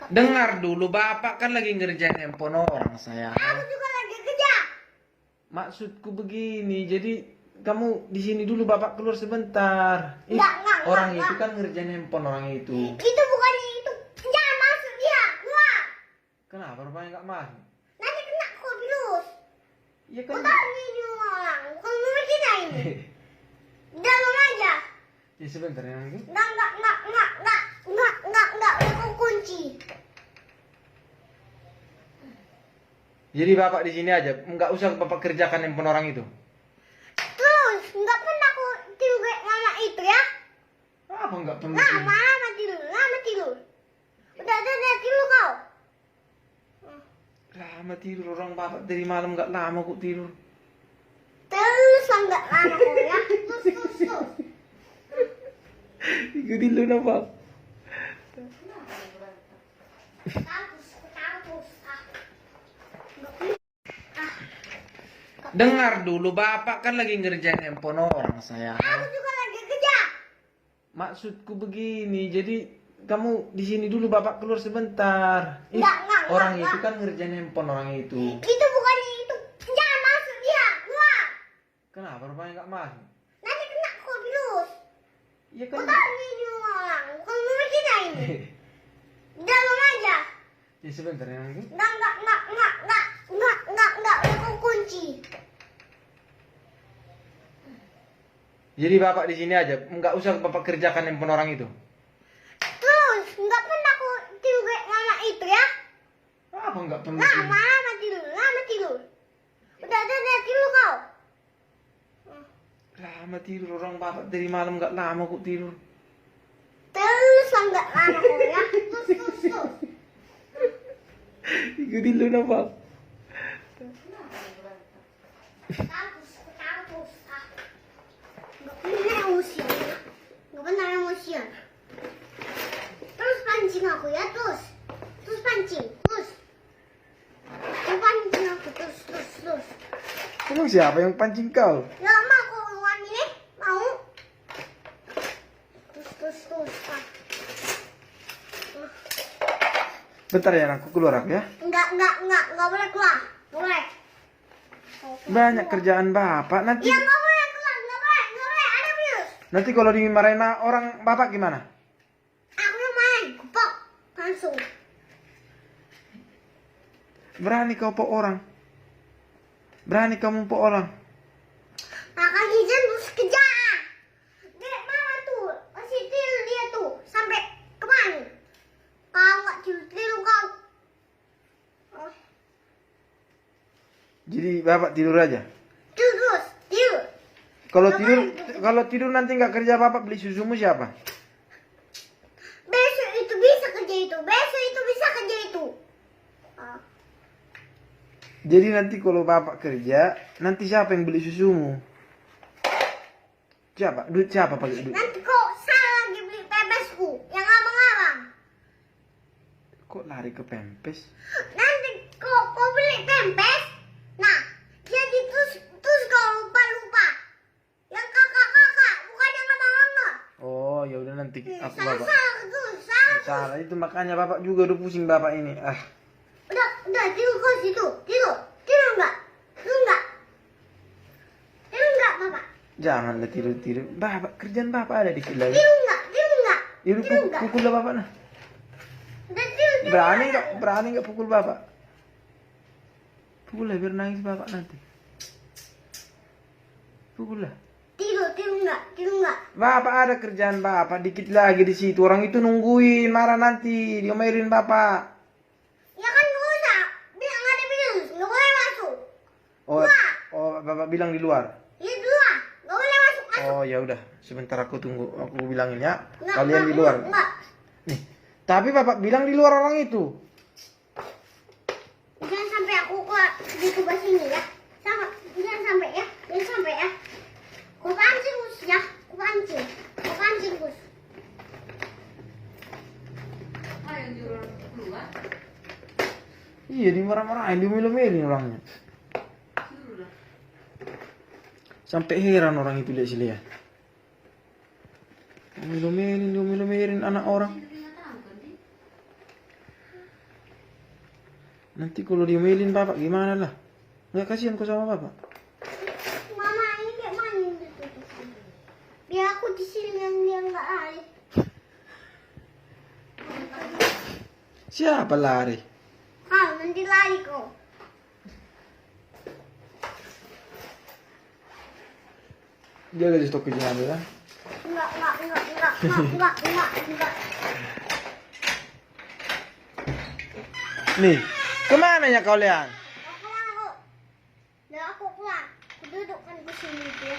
Dengar dulu, Bapak kan lagi ngerjain handphone orang, sayang. Aku juga lagi kerja. Maksudku begini, jadi kamu di sini dulu, Bapak keluar sebentar. Enggak, Orang enggak. itu kan ngerjain handphone orang itu. Itu bukan itu. Jangan masuk dia. Keluar. Kenapa rupanya nggak masuk? Nanti kena virus. Iya Kau kan. tahu ini orang. Bukan murid kita ini. Dalam aja. Ya sebentar ya nanti. Enggak. Aku kunci. Jadi Bapak di sini aja, nggak usah Bapak kerjakan handphone orang itu. Terus, enggak pernah aku tidur kayak mama itu ya. Apa nggak pernah? Lama tidur. Udah tidur kau. Lama tidur orang Bapak dari malam nggak lama kok tidur. Terus enggak lama kau ya. Terus. Ikutin dulu Bapak. Kampus. Dengar dulu, Bapak kan lagi ngerjain handphone orang, sayang. Aku juga lagi kerja. Maksudku begini, jadi kamu di sini dulu, Bapak keluar sebentar. Enggak. Orang itu kan ngerjain handphone orang itu. Itu bukan itu. Jangan masuk dia. Keluar. Kenapa rupanya nggak masuk? Nanti kena virus. Iya Kau kan. tahu ini orang. Bukan murid kita ini. Dalam aja. Ya sebentar ya nanti. Enggak. Aku kunci. Jadi Bapak di sini aja, nggak usah Bapak kerjakan handphone orang itu. Terus, enggak pernah aku tidur kayak mama itu ya. Apa nggak pernah? Lama tidur. Udah tidur kau. Lama tidur orang Bapak dari malam nggak lama kok tidur. Terus enggak lama kau ya. Terus. Ikutin dulu Bapak. Kampus. Enggak pernah emosian. Terus pancing aku ya, terus pancing. Terus pancing aku, terus. Emang siapa yang pancing kau? Gak mau kau uang ini? Mau? Terus. Bentar ya, aku keluar aku ya. Enggak boleh keluar. Boleh. Banyak kerjaan Bapak nanti. Ya enggak boleh keluar, enggak boleh. Ada virus. Nanti kalau dimarahin orang Bapak gimana? Aku mau main, kupok langsung. Berani kau pok orang. Berani kamu pok orang. Kakak Gizen terus kejar. Dek mama tuh, masih tidur dia tuh sampai kemana? Kau nggak tidur kau. Oh, Jadi Bapak tidur aja. tidur. Kalau tidur nanti nggak kerja Bapak beli susumu siapa? Besok itu bisa kerja itu. Oh. Jadi nanti kalau Bapak kerja, nanti siapa yang beli susumu? Siapa? Duit siapa pakai duit? Nanti kok salah lagi beli pepesku yang abang-abang. Kok lari ke pempes? Nanti kok beli pempes. Nah, jadi terus kau lupa. Yang kakak, bukan yang abang-abang. Oh, ya udah nanti aku Bapak. Salah. Salah itu makanya Bapak juga udah pusing Bapak ini. Udah tidur kau situ. Tidur enggak? Tidur enggak, Bapak? Janganlah tidur. Bapak kerjaan Bapak ada dikit lagi. Tidur enggak? Itu pukul lah Bapak nah. Udah tidur. Berani nggak pukul Bapak? Pukul lah biar nangis Bapak nanti. Pukul lah. Tidur enggak? Bapak ada kerjaan Bapak dikit lagi di situ. Orang itu nungguin marah nanti diomelin Bapak. Ya kan enggak usah. Bilang ada virus, enggak boleh masuk. Oh, Bapak bilang di luar. Ya dua, enggak boleh masuk. Oh ya udah, sebentar aku tunggu. Aku bilangin ya. Enggak, Kalian di luar. Enggak. Nih, tapi Bapak bilang di luar orang itu. Jangan sampai aku keluar di kubah sini ya. Jangan sampai ya. Kau pancing Gus ya. Kau pancing Gus. Yang jurang keluar. Iya, dimarah-marahin, diomel-omelin orangnya. Sampai heran orang itu lihat sih lihat. Diomelin anak orang. Nanti kalau diomelin bapak gimana lah? Nggak kasihan kok sama bapak? Mama ini kayak main gitu. Biar aku di sini yang dia nggak lari. Siapa lari? Ah, nanti lari kok. Dia ada di stok kucing ambil kan? Enggak. Nih, kemana ya kalian? Aku pulang kok. Udah aku pulang. Aku duduk kan di sini dia.